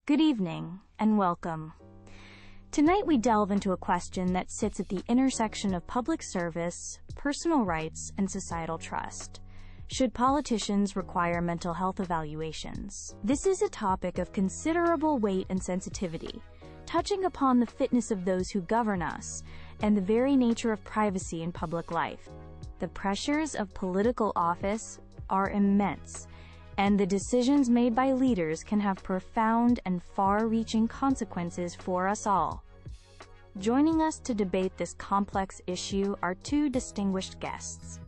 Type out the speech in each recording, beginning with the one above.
Good evening, and welcome. Tonight we delve into a question that sits at the intersection of public service, personal rights, and societal trust. Should politicians require mental health evaluations? This is a topic of considerable weight and sensitivity, touching upon the fitness of those who govern us and the very nature of privacy in public life. The pressures of political office are immense, and the decisions made by leaders can have profound and far-reaching consequences for us all. Joining us to debate this complex issue are two distinguished guests.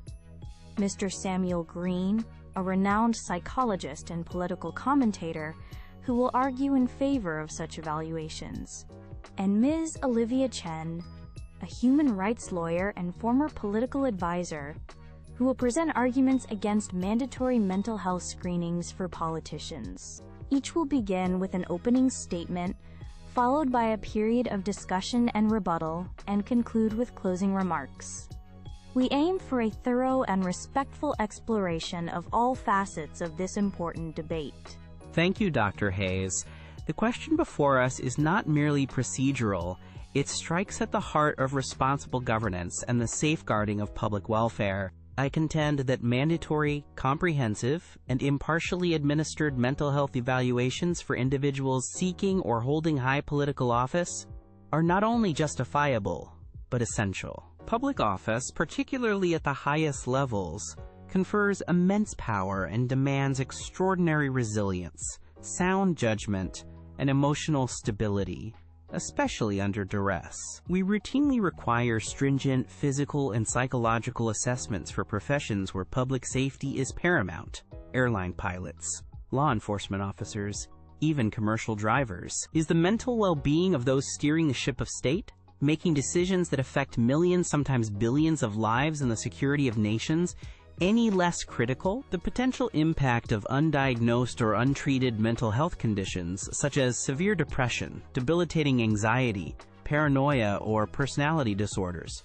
Mr. Samuel Green, a renowned psychologist and political commentator who will argue in favor of such evaluations, and Ms. Olivia Chen, a human rights lawyer and former political advisor who will present arguments against mandatory mental health screenings for politicians. Each will begin with an opening statement, followed by a period of discussion and rebuttal, and conclude with closing remarks. We aim for a thorough and respectful exploration of all facets of this important debate. Thank you, Dr. Hayes. The question before us is not merely procedural. It strikes at the heart of responsible governance and the safeguarding of public welfare. I contend that mandatory, comprehensive, and impartially administered mental health evaluations for individuals seeking or holding high political office are not only justifiable, but essential. Public office, particularly at the highest levels, confers immense power and demands extraordinary resilience, sound judgment, and emotional stability, especially under duress. We routinely require stringent physical and psychological assessments for professions where public safety is paramount. Airline pilots, law enforcement officers, even commercial drivers. Is the mental well-being of those steering the ship of state, making decisions that affect millions, sometimes billions of lives and the security of nations, any less critical? The potential impact of undiagnosed or untreated mental health conditions, such as severe depression, debilitating anxiety, paranoia, or personality disorders,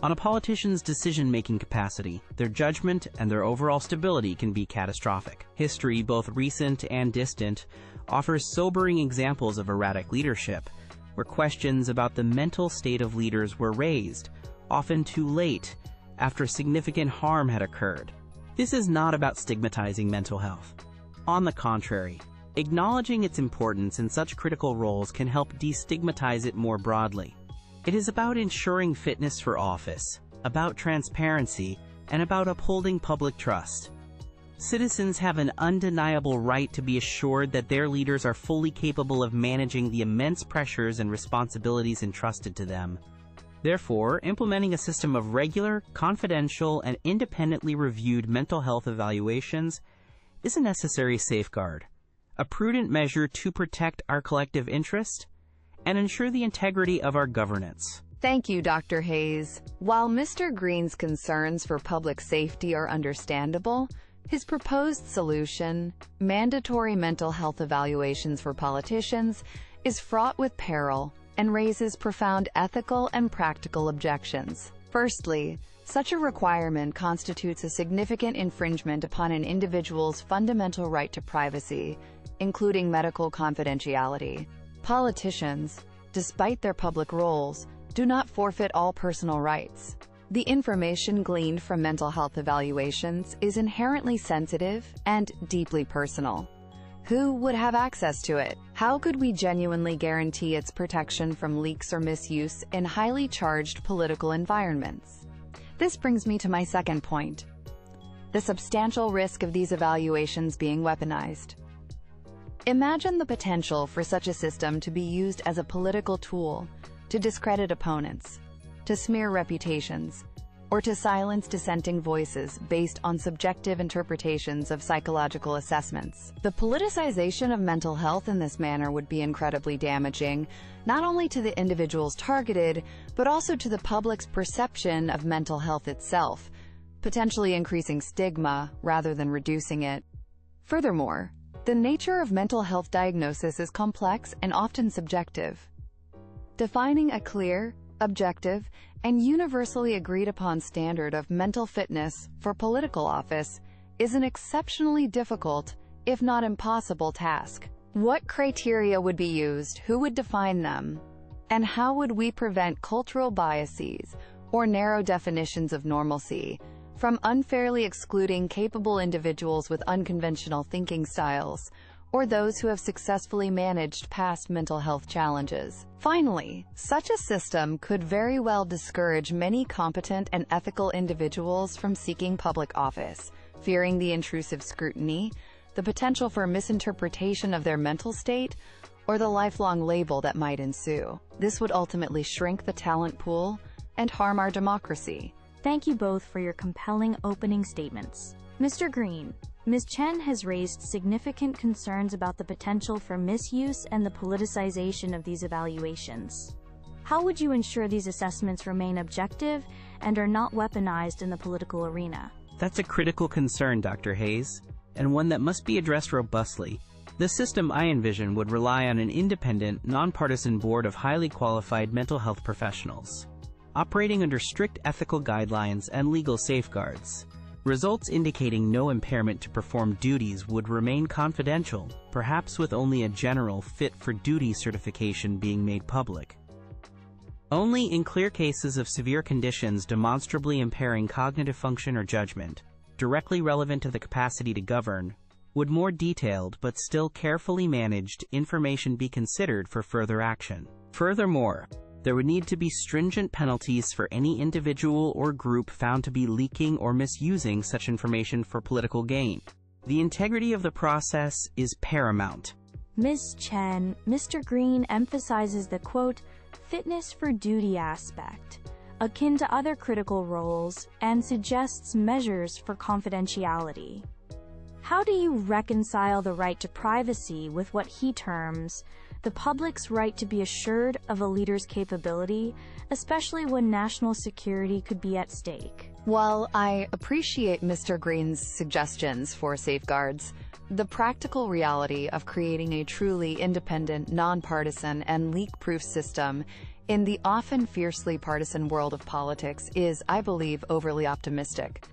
on a politician's decision-making capacity, their judgment, and their overall stability can be catastrophic. History, both recent and distant, offers sobering examples of erratic leadership, where questions about the mental state of leaders were raised, often too late, after significant harm had occurred. This is not about stigmatizing mental health. On the contrary, acknowledging its importance in such critical roles can help destigmatize it more broadly. It is about ensuring fitness for office, about transparency, and about upholding public trust. Citizens have an undeniable right to be assured that their leaders are fully capable of managing the immense pressures and responsibilities entrusted to them. Therefore, implementing a system of regular, confidential, and independently reviewed mental health evaluations is a necessary safeguard, a prudent measure to protect our collective interest and ensure the integrity of our governance. Thank you, Dr. Hayes. While Mr. Green's concerns for public safety are understandable, his proposed solution, mandatory mental health evaluations for politicians, is fraught with peril and raises profound ethical and practical objections. Firstly, such a requirement constitutes a significant infringement upon an individual's fundamental right to privacy, including medical confidentiality. Politicians, despite their public roles, do not forfeit all personal rights. The information gleaned from mental health evaluations is inherently sensitive and deeply personal. Who would have access to it? How could we genuinely guarantee its protection from leaks or misuse in highly charged political environments? This brings me to my second point: the substantial risk of these evaluations being weaponized. Imagine the potential for such a system to be used as a political tool to discredit opponents, to smear reputations, or to silence dissenting voices based on subjective interpretations of psychological assessments. The politicization of mental health in this manner would be incredibly damaging, not only to the individuals targeted, but also to the public's perception of mental health itself, potentially increasing stigma rather than reducing it. Furthermore, the nature of mental health diagnosis is complex and often subjective. Defining a clear, objective, and universally agreed-upon standard of mental fitness for political office is an exceptionally difficult, if not impossible, task. What criteria would be used? Who would define them? And how would we prevent cultural biases or narrow definitions of normalcy from unfairly excluding capable individuals with unconventional thinking styles, or those who have successfully managed past mental health challenges? Finally, such a system could very well discourage many competent and ethical individuals from seeking public office, fearing the intrusive scrutiny, the potential for misinterpretation of their mental state, or the lifelong label that might ensue. This would ultimately shrink the talent pool and harm our democracy. Thank you both for your compelling opening statements. Mr. Green, Ms. Chen has raised significant concerns about the potential for misuse and the politicization of these evaluations. How would you ensure these assessments remain objective and are not weaponized in the political arena? That's a critical concern, Dr. Hayes, and one that must be addressed robustly. The system I envision would rely on an independent, nonpartisan board of highly qualified mental health professionals, operating under strict ethical guidelines and legal safeguards. Results indicating no impairment to perform duties would remain confidential, perhaps with only a general fit for duty certification being made public. Only in clear cases of severe conditions demonstrably impairing cognitive function or judgment, directly relevant to the capacity to govern, would more detailed but still carefully managed information be considered for further action. Furthermore, there would need to be stringent penalties for any individual or group found to be leaking or misusing such information for political gain. The integrity of the process is paramount. Ms. Chen, Mr. Green emphasizes the, quote, fitness for duty aspect, akin to other critical roles, and suggests measures for confidentiality. How do you reconcile the right to privacy with what he terms the public's right to be assured of a leader's capability, especially when national security could be at stake? While I appreciate Mr. Green's suggestions for safeguards, the practical reality of creating a truly independent, nonpartisan, and leak-proof system in the often fiercely partisan world of politics is, I believe, overly optimistic.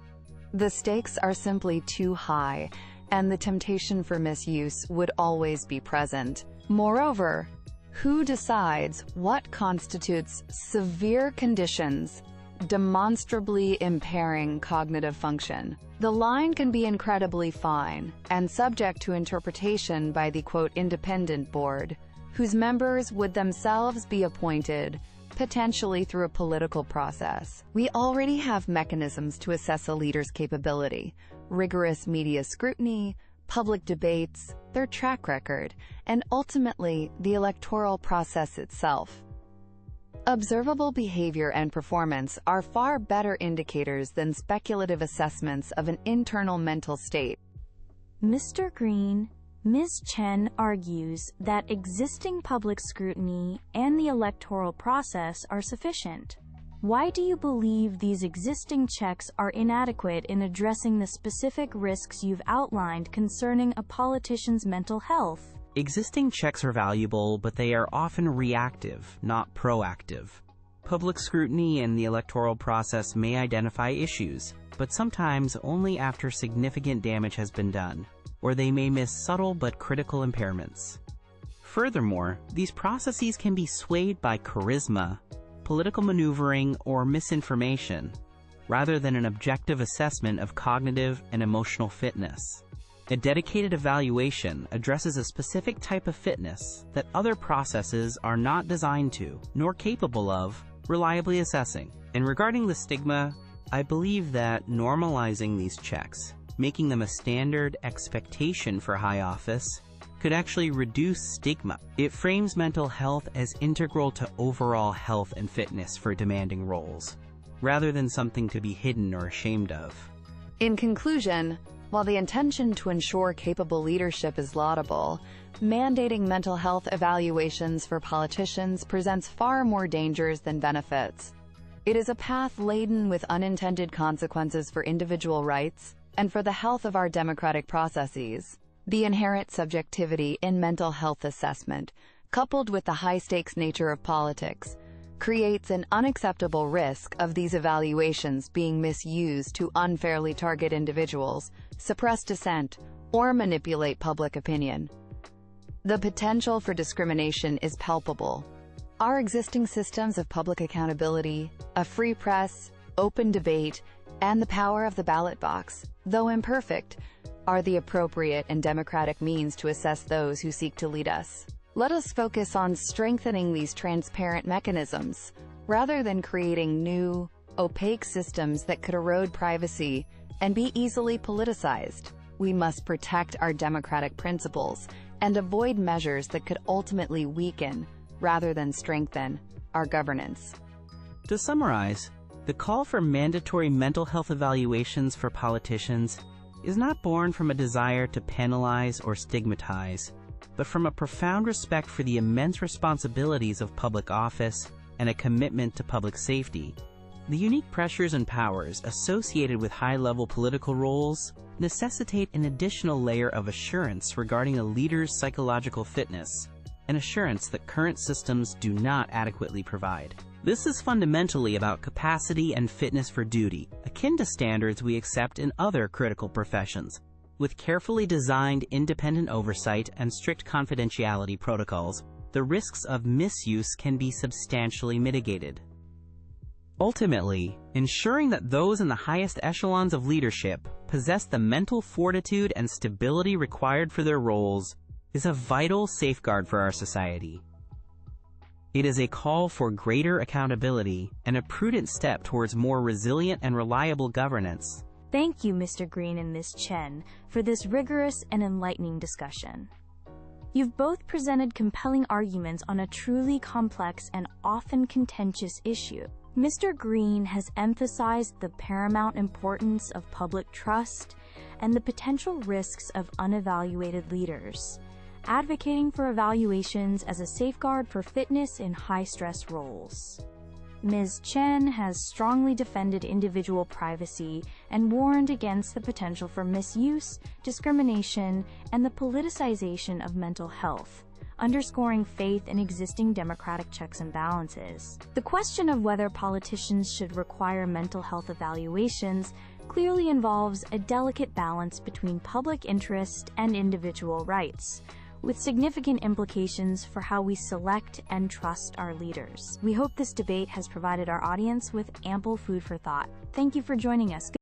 The stakes are simply too high, and the temptation for misuse would always be present. Moreover, who decides what constitutes severe conditions demonstrably impairing cognitive function? The line can be incredibly fine and subject to interpretation by the, quote, independent board, whose members would themselves be appointed, potentially through a political process. We already have mechanisms to assess a leader's capability: rigorous media scrutiny, public debates, their track record, and ultimately the electoral process itself. Observable behavior and performance are far better indicators than speculative assessments of an internal mental state. Mr. Green, Ms. Chen argues that existing public scrutiny and the electoral process are sufficient. Why do you believe these existing checks are inadequate in addressing the specific risks you've outlined concerning a politician's mental health? Existing checks are valuable, but they are often reactive, not proactive. Public scrutiny and the electoral process may identify issues, but sometimes only after significant damage has been done, or they may miss subtle but critical impairments. Furthermore, these processes can be swayed by charisma, political maneuvering, or misinformation, rather than an objective assessment of cognitive and emotional fitness. A dedicated evaluation addresses a specific type of fitness that other processes are not designed to, nor capable of, reliably assessing. And regarding the stigma, I believe that normalizing these checks, making them a standard expectation for high office, could actually reduce stigma. It frames mental health as integral to overall health and fitness for demanding roles, rather than something to be hidden or ashamed of. In conclusion, while the intention to ensure capable leadership is laudable, mandating mental health evaluations for politicians presents far more dangers than benefits. It is a path laden with unintended consequences for individual rights and for the health of our democratic processes. The inherent subjectivity in mental health assessment, coupled with the high-stakes nature of politics, creates an unacceptable risk of these evaluations being misused to unfairly target individuals, suppress dissent, or manipulate public opinion. The potential for discrimination is palpable. Our existing systems of public accountability, a free press, open debate, and the power of the ballot box, though imperfect, are the appropriate and democratic means to assess those who seek to lead us. Let us focus on strengthening these transparent mechanisms, rather than creating new, opaque systems that could erode privacy and be easily politicized. We must protect our democratic principles and avoid measures that could ultimately weaken, rather than strengthen, our governance. To summarize, the call for mandatory mental health evaluations for politicians is not born from a desire to penalize or stigmatize, but from a profound respect for the immense responsibilities of public office and a commitment to public safety. The unique pressures and powers associated with high-level political roles necessitate an additional layer of assurance regarding a leader's psychological fitness, an assurance that current systems do not adequately provide. This is fundamentally about capacity and fitness for duty, akin to standards we accept in other critical professions. With carefully designed independent oversight and strict confidentiality protocols, the risks of misuse can be substantially mitigated. Ultimately, ensuring that those in the highest echelons of leadership possess the mental fortitude and stability required for their roles is a vital safeguard for our society. It is a call for greater accountability and a prudent step towards more resilient and reliable governance. Thank you, Mr. Green and Ms. Chen, for this rigorous and enlightening discussion. You've both presented compelling arguments on a truly complex and often contentious issue. Mr. Green has emphasized the paramount importance of public trust and the potential risks of unevaluated leaders, advocating for evaluations as a safeguard for fitness in high-stress roles. Ms. Chen has strongly defended individual privacy and warned against the potential for misuse, discrimination, and the politicization of mental health, underscoring faith in existing democratic checks and balances. The question of whether politicians should require mental health evaluations clearly involves a delicate balance between public interest and individual rights, with significant implications for how we select and trust our leaders. We hope this debate has provided our audience with ample food for thought. Thank you for joining us.